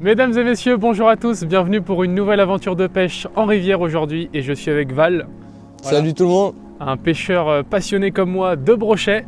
Mesdames et messieurs, bonjour à tous, bienvenue pour une nouvelle aventure de pêche en rivière aujourd'hui et je suis avec Val. Voilà. Salut tout le monde. Un pêcheur passionné comme moi de brochet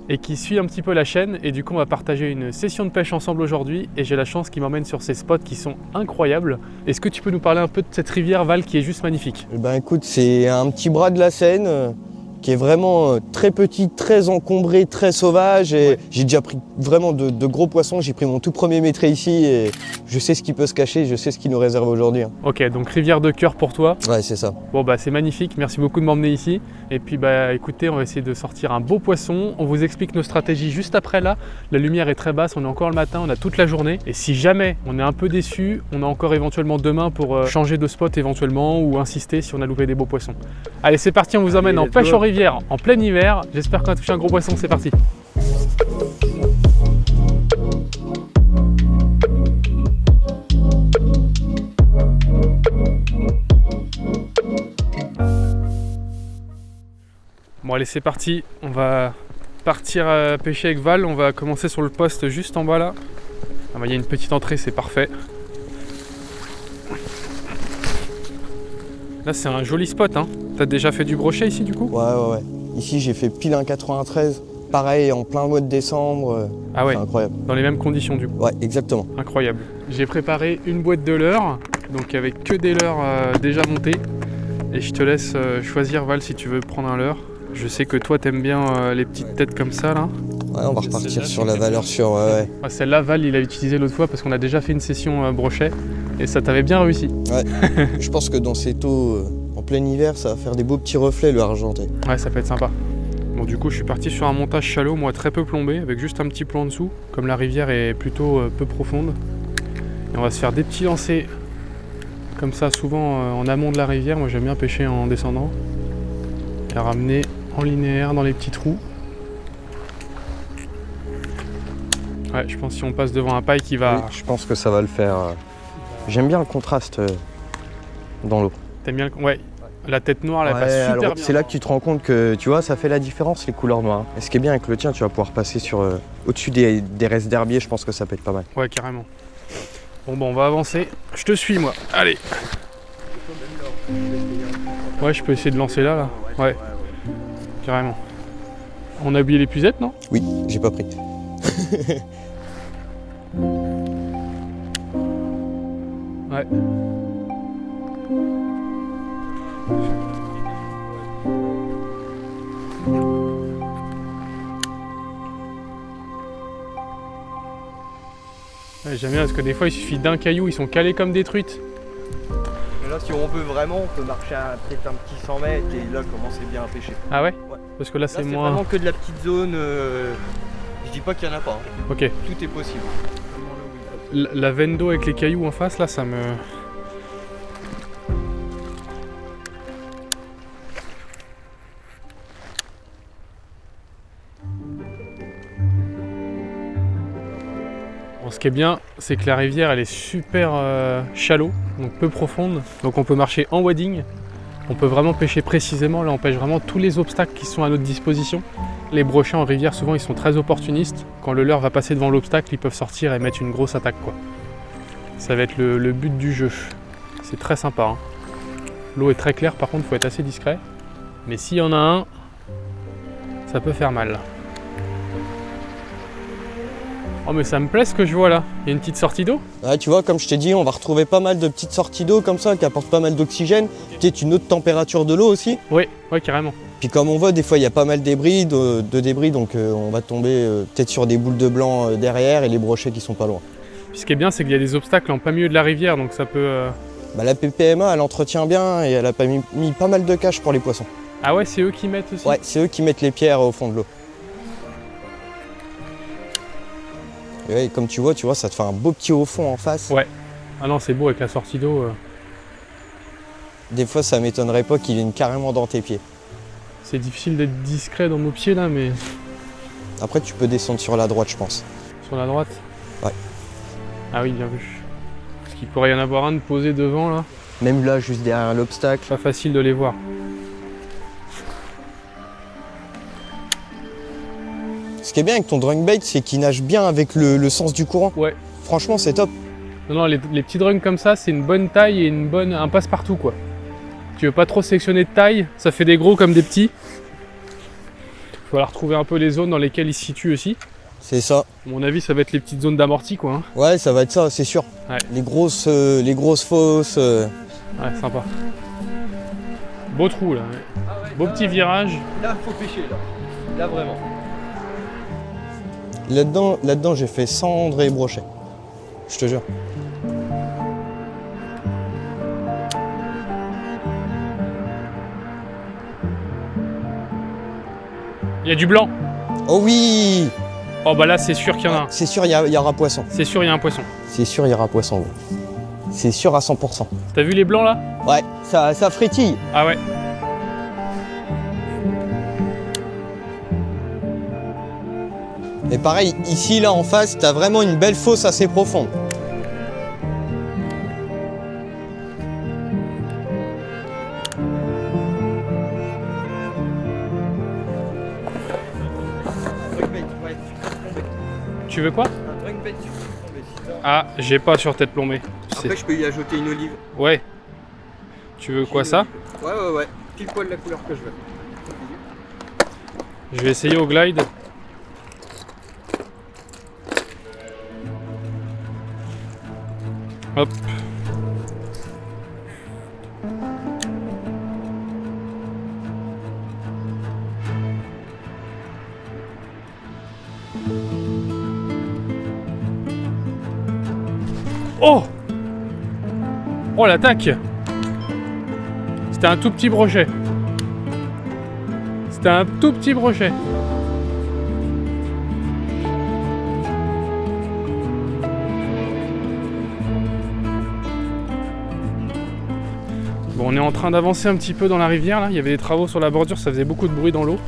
et qui suit un petit peu la chaîne et du coup on va partager une session de pêche ensemble aujourd'hui et j'ai la chance qu'il m'emmène sur ces spots qui sont incroyables. Est-ce que tu peux nous parler un peu de cette rivière Val qui est juste magnifique? Ben écoute, c'est un petit bras de la Seine qui est vraiment très petit, très encombré, très sauvage et j'ai déjà pris vraiment de gros poissons. J'ai pris mon tout premier métré ici et je sais ce qui peut se cacher, je sais ce qui nous réserve aujourd'hui. Ok, donc rivière de cœur pour toi. Ouais, c'est ça. Bon bah c'est magnifique, merci beaucoup de m'emmener ici. Et puis bah écoutez, on va essayer de sortir un beau poisson. On vous explique nos stratégies juste après là. La lumière est très basse, on est encore le matin, on a toute la journée. Et si jamais on est un peu déçu, on a encore éventuellement demain pour changer de spot éventuellement ou insister si on a loupé des beaux poissons. Allez c'est parti, on vous emmène en pêche en rivière en plein hiver. J'espère qu'on a touché un gros poisson, c'est parti. Bon allez c'est parti, on va partir pêcher avec Val, on va commencer sur le poste juste en bas là. Ah bah, y a une petite entrée, c'est parfait. Là c'est un joli spot hein. T'as déjà fait du brochet ici du coup? Ouais. Ici j'ai fait pile un 93, pareil en plein mois de décembre. Ah ouais, c'est incroyable. Dans les mêmes conditions du coup? Ouais, exactement. Incroyable. J'ai préparé une boîte de leurres, donc avec que des leurres déjà montés. Et je te laisse choisir Val si tu veux prendre un leurre. Je sais que toi t'aimes bien les petites têtes comme ça là. Ouais, on va repartir sur la valeur sur... Ouais, celle-là Val il a utilisé l'autre fois parce qu'on a déjà fait une session brochet et ça t'avait bien réussi. Ouais, je pense que dans ces taux en plein hiver ça va faire des beaux petits reflets le argenté. Ouais, ça peut être sympa. Bon du coup je suis parti sur un montage shallow, moi très peu plombé, avec juste un petit plomb en dessous. Comme la rivière est plutôt peu profonde. Et on va se faire des petits lancers comme ça souvent en amont de la rivière. Moi j'aime bien pêcher en descendant. Et ramener en linéaire dans les petits trous. Ouais, je pense que si on passe devant un paille qui va... Oui, je pense que ça va le faire. J'aime bien le contraste dans l'eau. T'aimes bien le... Ouais, la tête noire, elle passe super bien. C'est là que tu te rends compte que, tu vois, ça fait la différence, les couleurs noires. Et ce qui est bien avec le tien, tu vas pouvoir passer sur au-dessus des restes d'herbier, je pense que ça peut être pas mal. Ouais, carrément. Bon, on va avancer. Je te suis, moi. Allez. Ouais, je peux essayer de lancer là. Ouais. Carrément. On a oublié l'épuisette, non? Oui, j'ai pas pris. Ouais. J'aime bien parce que des fois il suffit d'un caillou, ils sont calés comme des truites. Et là si on veut vraiment, on peut marcher peut-être un petit 100 mètres et là commencer bien à pêcher. Ah ouais? Ouais. Parce que là c'est moins... vraiment que de la petite zone, je dis pas qu'il y en a pas. Hein. Ok. Tout est possible. La veine d'eau avec les cailloux en face là, ça me... Bon, ce qui est bien, c'est que la rivière elle est super shallow, donc peu profonde, donc on peut marcher en wading, on peut vraiment pêcher précisément, là on pêche vraiment tous les obstacles qui sont à notre disposition. Les brochets en rivière souvent ils sont très opportunistes, quand le leurre va passer devant l'obstacle ils peuvent sortir et mettre une grosse attaque quoi. Ça va être le but du jeu, c'est très sympa. Hein. L'eau est très claire par contre il faut être assez discret, mais s'il y en a un, ça peut faire mal. Oh mais ça me plaît ce que je vois là, il y a une petite sortie d'eau. Ouais, tu vois, comme je t'ai dit, on va retrouver pas mal de petites sorties d'eau comme ça qui apportent pas mal d'oxygène, peut-être une autre température de l'eau aussi. Oui, carrément. Puis comme on voit, des fois il y a pas mal de débris, donc on va tomber peut-être sur des boules de blanc derrière et les brochets qui sont pas loin. Puis ce qui est bien, c'est qu'il y a des obstacles en plein milieu de la rivière, donc ça peut... La PPMA, elle entretient bien et elle a mis pas mal de caches pour les poissons. Ah ouais, c'est eux qui mettent aussi? Ouais, c'est eux qui mettent les pierres au fond de l'eau. Et ouais, comme tu vois, ça te fait un beau petit haut fond en face. Ouais. Ah non, c'est beau avec la sortie d'eau. Des fois, ça m'étonnerait pas qu'il vienne carrément dans tes pieds. C'est difficile d'être discret dans nos pieds là, mais... Après, tu peux descendre sur la droite, je pense. Sur la droite? Ouais. Ah oui, bien vu. Parce qu'il pourrait y en avoir un de posé devant là. Même là, juste derrière l'obstacle. Pas facile de les voir. Ce qui est bien avec ton drawing bait, c'est qu'il nage bien avec le sens du courant. Ouais. Franchement, c'est top. Non, les petits drums comme ça, c'est une bonne taille et un passe-partout quoi. Tu veux pas trop sélectionner de taille, ça fait des gros comme des petits. Il faut retrouver un peu les zones dans lesquelles ils se situent aussi. C'est ça. À mon avis, ça va être les petites zones d'amorti quoi. Hein. Ouais, ça va être ça, c'est sûr. Ouais. Les grosses fosses. Ouais, sympa. Beau trou là. Ouais. Ah ouais, Beau petit virage. Là, faut pêcher là. Là, vraiment. Là-dedans, j'ai fait cendre et brochet. Je te jure. Il y a du blanc. Oh oui! Oh bah là, c'est sûr qu'il y en a un. C'est sûr, il y aura poisson. C'est sûr, il y a un poisson. C'est sûr, il y aura poisson. Ouais. C'est sûr à 100%. T'as vu les blancs là? Ouais, ça frétille. Ah ouais. Et pareil, ici, là, en face, t'as vraiment une belle fosse assez profonde. Tu veux quoi? Un drink bait sur tomber, si ça. Ah, j'ai pas sur tête plombée. Après, je peux y ajouter une olive. Ouais. Tu veux quoi ça? Ouais. Pile poil la couleur que je veux. Je vais essayer au glide. Hop. Oh! Oh l'attaque! C'était un tout petit brochet. C'était un tout petit brochet. Bon, on est en train d'avancer un petit peu dans la rivière là. Il y avait des travaux sur la bordure, ça faisait beaucoup de bruit dans l'eau.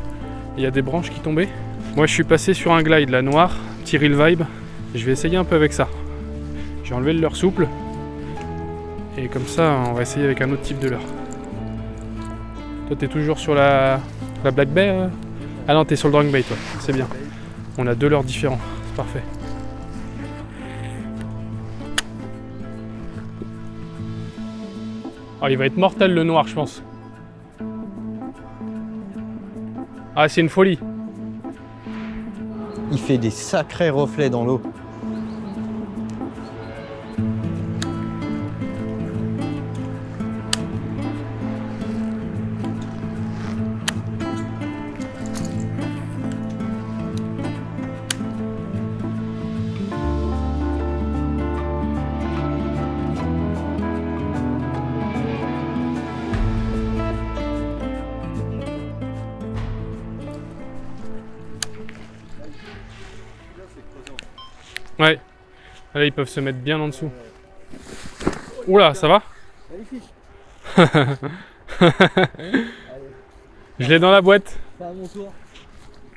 Il y a des branches qui tombaient. Moi je suis passé sur un glide là, noir, petit reel vibe. Je vais essayer un peu avec ça. J'ai enlevé le leurre souple. Et comme ça, on va essayer avec un autre type de leurre. Toi, t'es toujours sur la Black Bay Ah non, t'es sur le Drunk Bait, toi. C'est bien. On a deux leurres différents. C'est parfait. Oh, il va être mortel le noir, je pense. Ah, c'est une folie. Il fait des sacrés reflets dans l'eau. Ouais. Là, ils peuvent se mettre bien en dessous. Oula, ça va? Je l'ai dans la boîte. C'est à mon tour.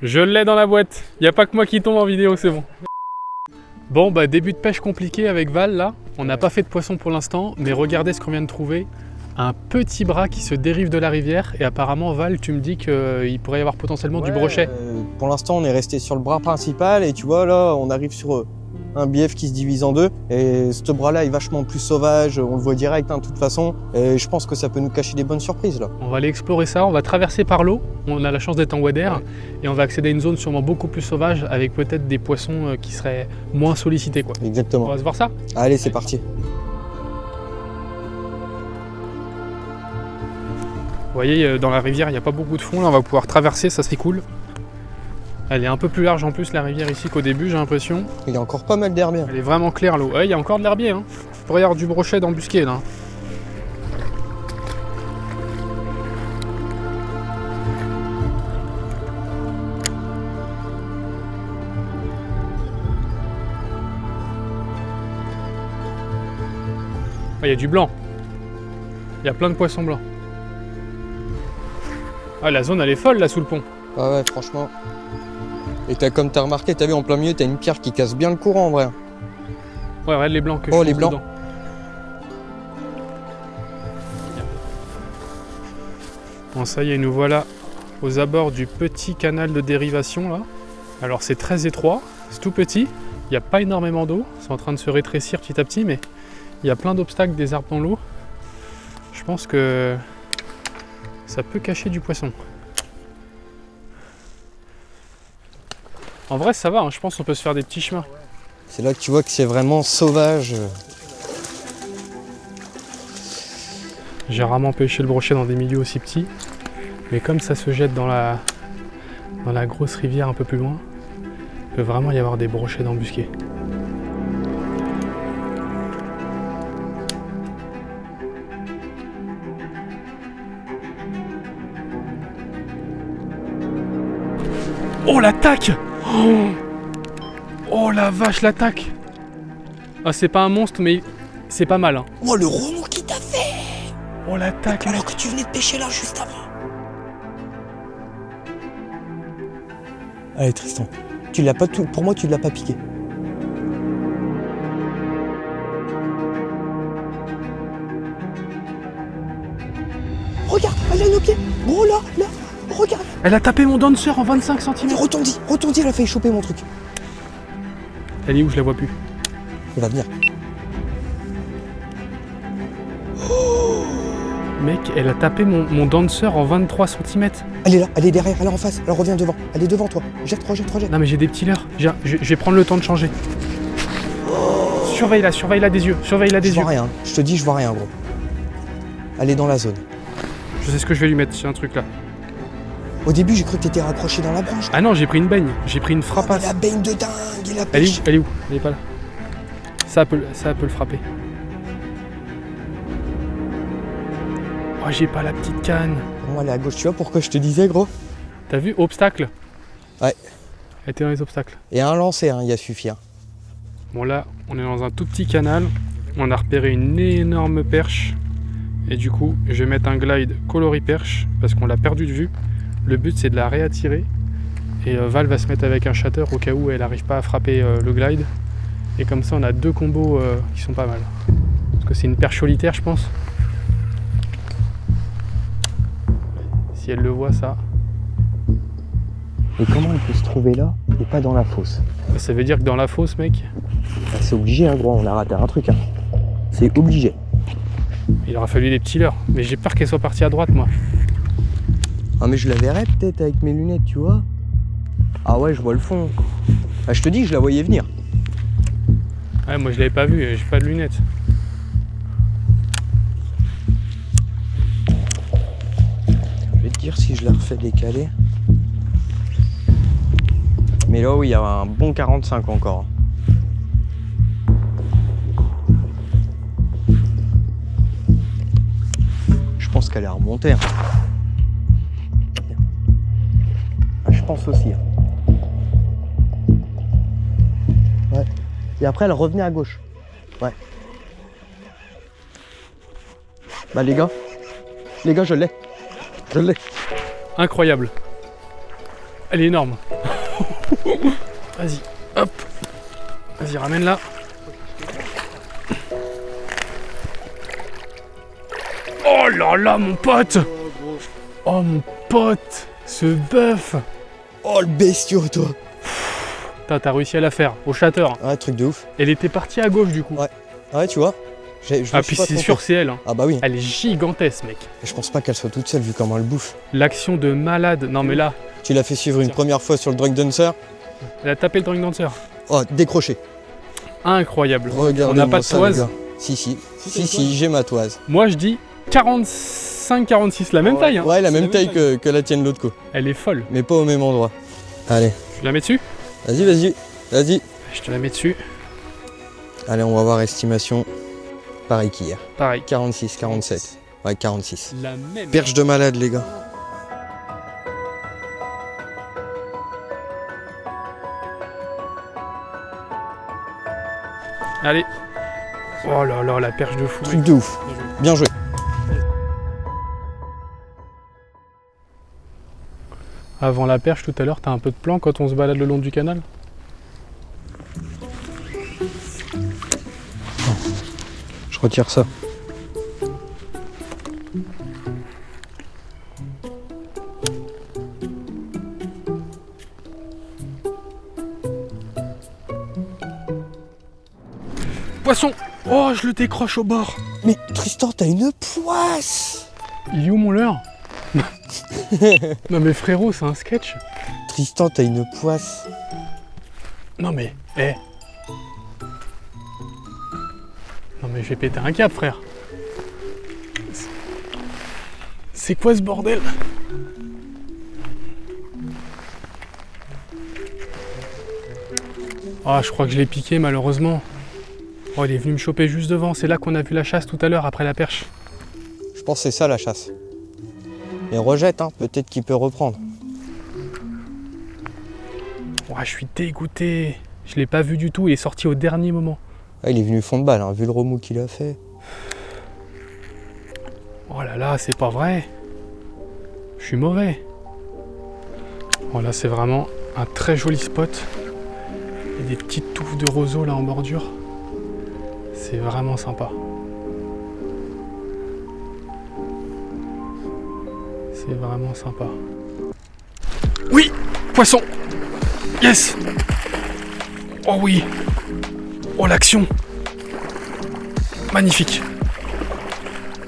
Je l'ai dans la boîte. Il n'y a pas que moi qui tombe en vidéo, c'est bon. Bon, bah début de pêche compliqué avec Val là. On n'a pas fait de poisson pour l'instant, mais regardez ce qu'on vient de trouver. Un petit bras qui se dérive de la rivière. Et apparemment, Val, tu me dis qu'il pourrait y avoir potentiellement du brochet. Pour l'instant, on est resté sur le bras principal et tu vois, là, on arrive sur un bief qui se divise en deux. Et ce bras-là est vachement plus sauvage, on le voit direct, hein, de toute façon. Et je pense que ça peut nous cacher des bonnes surprises, là. On va aller explorer ça, on va traverser par l'eau. On a la chance d'être en wader. Ouais. Et on va accéder à une zone sûrement beaucoup plus sauvage avec peut-être des poissons qui seraient moins sollicités, quoi. Exactement. On va se voir ça? Allez, c'est parti. Vous voyez, dans la rivière, il n'y a pas beaucoup de fond. Là, on va pouvoir traverser, ça c'est cool. Elle est un peu plus large en plus, la rivière ici, qu'au début, j'ai l'impression. Il y a encore pas mal d'herbiers. Elle est vraiment claire, l'eau. Ouais, il y a encore de l'herbier. Hein. Il pourrait y avoir du brochet d'embusqué, là. Il y a du blanc. Il y a plein de poissons blancs. Ah, la zone, elle est folle, là, sous le pont. Ah ouais, franchement. Et comme t'as remarqué, t'as vu en plein milieu, t'as une pierre qui casse bien le courant, en vrai. Ouais, regarde les blancs que je les blancs. Dedans. Bon, ça y est, nous voilà aux abords du petit canal de dérivation, là. Alors, c'est très étroit, c'est tout petit. Il n'y a pas énormément d'eau. C'est en train de se rétrécir petit à petit, mais Il y a plein d'obstacles, des arbres dans l'eau. Je pense que ça peut cacher du poisson. En vrai, ça va, hein, je pense qu'on peut se faire des petits chemins. C'est là que tu vois que c'est vraiment sauvage. J'ai rarement pêché le brochet dans des milieux aussi petits. Mais comme ça se jette dans la grosse rivière un peu plus loin, il peut vraiment y avoir des brochets d'embusqués. Oh l'attaque! Oh la vache, l'attaque! Ah, c'est pas un monstre, mais c'est pas mal. Hein. Oh, le remous qui t'a fait! Oh l'attaque! Alors que tu venais de pêcher là juste avant. Allez Tristan, tu l'as pas tout. Pour moi, tu l'as pas piqué. Regarde, elle est à nos pieds. Gros là, regarde. Elle a tapé mon dancer en 25 cm. Retourne, elle a failli choper mon truc. Elle est où? Je la vois plus. Elle va venir. Mec, elle a tapé mon dancer en 23 cm. Elle est là, elle est derrière, elle est en face, elle revient devant. Elle est devant toi. Jette. Non mais j'ai des petits leurres. Je vais prendre le temps de changer. Surveille-la des yeux. Je vois rien, je te dis, je vois rien gros. Elle est dans la zone. Je sais ce que je vais lui mettre, c'est un truc là. Au début, j'ai cru que t'étais raccroché dans la branche. Ah non, j'ai pris une baigne. J'ai pris une frappasse. La baigne de dingue, il a Elle pêché. est où? Elle est pas là. Ça peut le frapper. Oh, j'ai pas la petite canne. Bon, elle est à gauche, tu vois pourquoi je te disais gros? T'as vu? Obstacle. Ouais. Elle était dans les obstacles. Et un lancer, hein, il a suffi. Hein. Bon là, on est dans un tout petit canal. On a repéré une énorme perche. Et du coup, je vais mettre un glide coloris perche parce qu'on l'a perdu de vue. Le but, c'est de la réattirer. Et Val va se mettre avec un shatter au cas où elle n'arrive pas à frapper le glide. Et comme ça, on a deux combos qui sont pas mal. Parce que c'est une perche solitaire, je pense. Si elle le voit, ça. Et comment il peut se trouver là et pas dans la fosse? Ça veut dire que dans la fosse, mec, Bah, c'est obligé, hein, gros, on a raté un truc. Hein. C'est obligé. il aura fallu des petits leurres. Mais j'ai peur qu'elle soit partie à droite, moi. Ah, mais je la verrais peut-être avec mes lunettes, tu vois. Ah ouais, je vois le fond. Ah, je te dis, je la voyais venir. Ouais, moi je l'avais pas vue, j'ai pas de lunettes. Je vais te dire si je la refais décaler. Mais là, oui, il y a un bon 45 encore. Je pense qu'elle est remontée. Hein. Ah, je pense aussi. Hein. Ouais. Et après, elle revenait à gauche. Ouais. Bah les gars, je l'ai. Je l'ai. Incroyable. Elle est énorme. Vas-y, hop. Vas-y, ramène-la. Oh là là, mon pote. Oh mon pote. Ce bœuf. Oh le bestiau, toi. T'as réussi à la faire, au shatter. Ouais, truc de ouf. Elle était partie à gauche du coup. Ouais. Ouais, tu vois. Ah puis c'est sûr, c'est elle. Hein. Ah bah oui. Elle est gigantesque, mec. Je pense pas qu'elle soit toute seule vu comment elle bouffe. L'action de malade. Non mais là, Tu l'as fait suivre une première fois sur le Drunk Dancer. elle a tapé le Drunk Dancer. Oh, décroché. Incroyable. Regardez. On n'a pas de toise. Si, j'ai ma toise. Moi je dis 45-46, la même taille. Hein. Ouais, la même taille que la tienne l'autre coup. Elle est folle. Mais pas au même endroit. Allez, Tu la mets dessus? vas-y. Je te la mets dessus. Allez, on va voir estimation. Pareil qu'hier. Pareil. 46, 47. Ouais, 46. La même. Perche de malade, les gars. Allez. Oh là là, la perche de fou. Truc de ouf. Bien joué. Avant la perche tout à l'heure, t'as un peu de plan quand on se balade le long du canal? Je retire ça. Poisson! Oh, je le décroche au bord. Mais Tristan, t'as une poisse. Il est où mon leurre? Non mais frérot, c'est un sketch. Tristan, t'as une poisse. Non mais, Non mais je vais péter un câble, frère. C'est quoi ce bordel? Ah, je crois que je l'ai piqué malheureusement. Oh, il est venu me choper juste devant. C'est là qu'on a vu la chasse tout à l'heure après la perche. Je pense que c'est ça la chasse. Et rejette, hein, peut-être qu'il peut reprendre. Ouais, je suis dégoûté. Je l'ai pas vu du tout. Il est sorti au dernier moment. Ah, il est venu fond de balle, hein, vu le remous qu'il a fait. Oh là là, c'est pas vrai. Je suis mauvais. Oh là, c'est vraiment un très joli spot. Il y a des petites touffes de roseaux là en bordure. C'est vraiment sympa. C'est vraiment sympa. Oui, poisson. Yes. Oh oui. Oh l'action. Magnifique.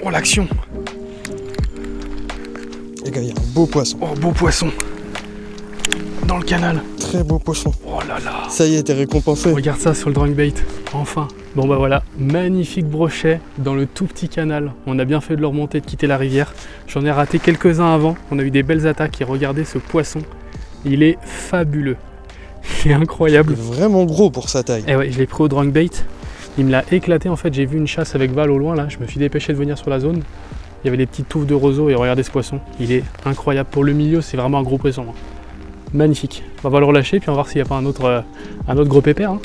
Oh l'action. Les gars, il y a un beau poisson. Oh beau poisson. Dans le canal. Très beau poisson. Oh là là. Ça y est, t'es récompensé. Regarde ça sur le drunk bait. Enfin. Bon bah voilà, magnifique brochet dans le tout petit canal. On a bien fait de le remonter, de quitter la rivière. J'en ai raté quelques-uns avant. On a eu des belles attaques et regardez ce poisson. Il est fabuleux. Il est incroyable. Il est vraiment gros pour sa taille. Et ouais, je l'ai pris au drunk bait. Il me l'a éclaté en fait. J'ai vu une chasse avec Val au loin là. Je me suis dépêché de venir sur la zone. Il y avait des petites touffes de roseaux et regardez ce poisson. Il est incroyable. Pour le milieu, c'est vraiment un gros poisson. Magnifique. On va le relâcher puis on va voir s'il n'y a pas un autre gros pépère. Hein.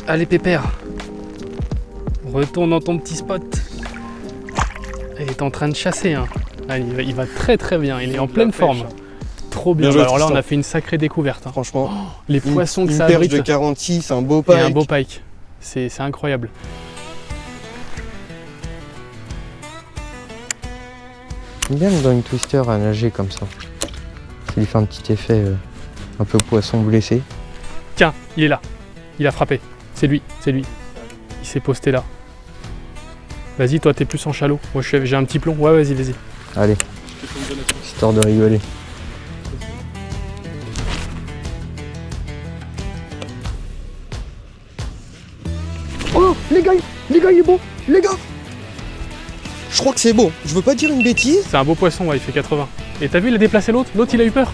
Allez pépère. Retourne dans ton petit spot. Il est en train de chasser. Hein. Ah, il va très très bien. Il est en pleine forme. Trop bien. Bien joué, alors là, on Tristan. a fait une sacrée découverte. Hein. Franchement, Les poissons que une ça perche abrite. de 46, un beau Et pike. un beau pike. C'est incroyable. J'aime bien le Drawing Twister à nager comme ça. Ça lui fait un petit effet un peu poisson blessé. Tiens, il est là. Il a frappé. C'est lui, c'est lui. Il s'est posté là. Vas-y, toi, t'es plus en chalot. Moi, j'ai un petit plomb. Ouais, vas-y, vas-y. Allez, histoire de rigoler. Oh, les gars, il est beau. Les gars, je crois que c'est beau. Je veux pas dire une bêtise. C'est un beau poisson, ouais, il fait 80. Et t'as vu, il a déplacé l'autre. L'autre, il a eu peur.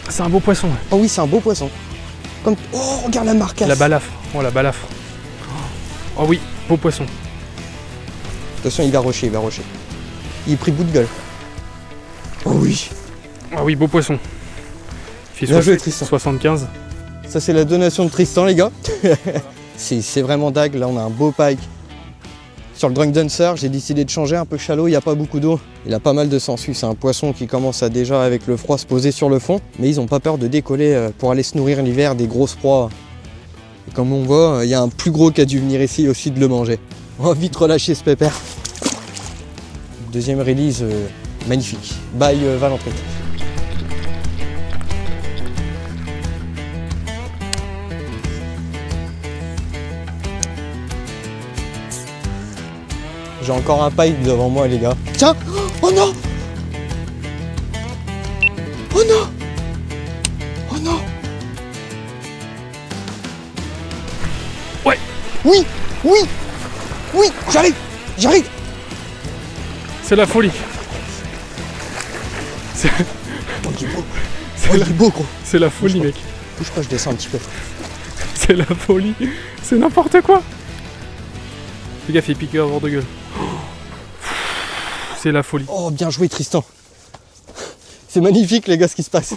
C'est un beau poisson. Ouais. Oh oui, c'est un beau poisson. Comme... Oh, regarde la marcasse. La balafre. Oh, la balafre. Oh oui, beau poisson. De toute façon, il va rusher, Il est pris bout de gueule. Oh oui. Ah oui, beau poisson. Il fait Bien joué, Tristan. 75. Ça, c'est la donation de Tristan, les gars. C'est vraiment dague. Là, on a un beau pike. Sur le Drunk Dancer, j'ai décidé de changer un peu chalot. Il n'y a pas beaucoup d'eau. Il a pas mal de sangsues. C'est un poisson qui commence à déjà, avec le froid, se poser sur le fond. Mais ils n'ont pas peur de décoller pour aller se nourrir l'hiver des grosses proies. Et comme on voit, il y a un plus gros qui a dû venir ici aussi de le manger. On va vite relâcher ce pépère. Deuxième release, magnifique. Bye Valentin. J'ai encore un pike devant moi, les gars. Tiens! Oh non! Oh non! Oh non! Ouais! Oui! Oui! Oui! J'arrive! J'arrive! C'est la folie. C'est Oh, il est beau! c'est Oh, la... il est beau, gros! c'est la folie, mec. Bouge pas, je descends un petit peu. C'est la folie. C'est n'importe quoi. Fais gaffe, il pique hors de gueule. C'est la folie. Oh, bien joué, Tristan! C'est magnifique, les gars, ce qui se passe.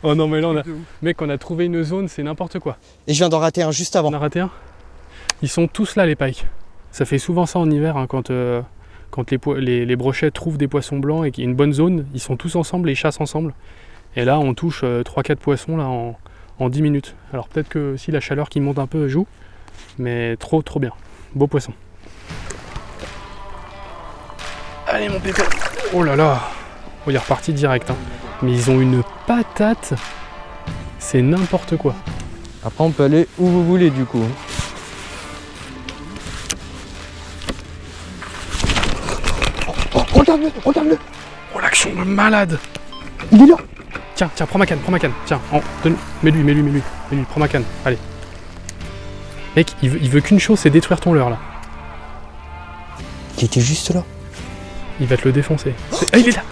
Oh non, mais là, mec, on a trouvé une zone, c'est n'importe quoi. Et je viens d'en rater un juste avant. On a raté un. Ils sont tous là, les pikes. Ça fait souvent ça en hiver, hein, quand les brochets trouvent des poissons blancs et qu'il y a une bonne zone, ils sont tous ensemble et ils chassent ensemble. Et là, on touche 3-4 poissons là, en 10 minutes. Alors peut-être que si la chaleur qui monte un peu joue, mais trop bien. Beau poisson. Allez, mon pépé. Oh là là. Oh, il est reparti direct. Hein. Mais ils ont une patate. C'est n'importe quoi. Après, on peut aller où vous voulez, du coup. regarde-le, regarde-le. Oh, l'action de malade. Il est là. Tiens, prends ma canne. Tiens, mets-lui, prends ma canne. Allez. Mec, il veut qu'une chose, c'est détruire ton leurre là. Il était juste là. Il va te le défoncer. Ah, il est là.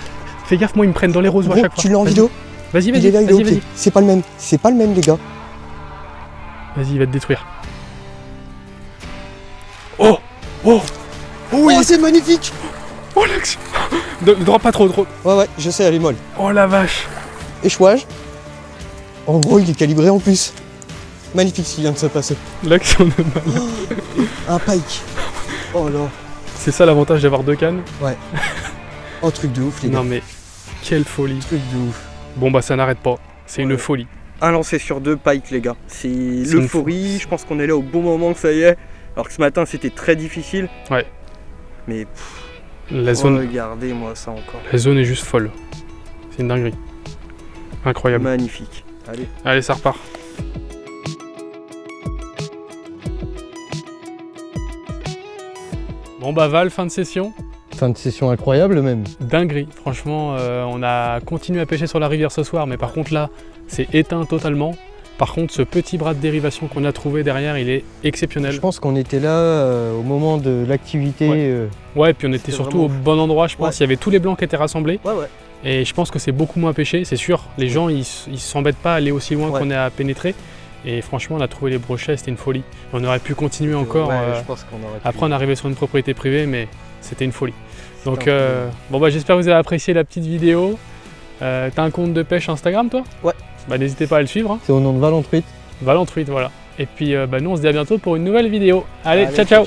Fais gaffe, moi, ils me prennent dans les roseaux à Gros, chaque fois. tu l'as en Vas-y. vidéo? Vas-y, Il est là, il est vas-y. ok. C'est pas le même, les gars. Vas-y, il va te détruire. Oh, oui. Oh, c'est magnifique. Oh, l'action. Ne drop pas trop. Ouais, je sais, elle est molle. Oh la vache. Échouage. En gros, il est calibré en plus. Magnifique ce qui vient de se passer. L'action de malade. Un pike. Oh là. C'est ça l'avantage d'avoir 2 cannes. Ouais. Oh, truc de ouf, les gars. Non mais, quelle folie. Truc de ouf. Bon bah ça n'arrête pas. C'est une folie. Un lancé sur 2 pikes, les gars. C'est une l'euphorie. Je pense qu'on est là au bon moment, ça y est. Alors que ce matin, c'était très difficile. Ouais. Mais La zone regardez-moi ça encore. est juste folle. C'est une dinguerie. Incroyable. Magnifique. Allez. Allez, ça repart. Bon bah Val, fin de session. Fin de session incroyable même. Dinguerie. Franchement, on a continué à pêcher sur la rivière ce soir, mais par contre là, c'est éteint totalement. Par contre, ce petit bras de dérivation qu'on a trouvé derrière, il est exceptionnel. Je pense qu'on était là au moment de l'activité. Ouais, puis on était C'est surtout vraiment au bon endroit, je pense. Ouais. Il y avait tous les blancs qui étaient rassemblés. Ouais. Et je pense que c'est beaucoup moins pêché, c'est sûr. Les gens, ils s'embêtent pas à aller aussi loin Ouais. qu'on est à pénétrer. Et franchement, on a trouvé les brochets, c'était une folie. On aurait pu continuer encore. Je pense qu'on aurait pu. Après, on est arrivé sur une propriété privée, mais c'était une folie. Donc, C'était un peu- bon bah, j'espère que vous avez apprécié la petite vidéo. T'as un compte de pêche Instagram, toi? Ouais. Bah, n'hésitez pas à le suivre. Hein. C'est au nom de Valentruite. Valentruite, voilà. Et puis, nous, on se dit à bientôt pour une nouvelle vidéo. Allez, ciao. ciao.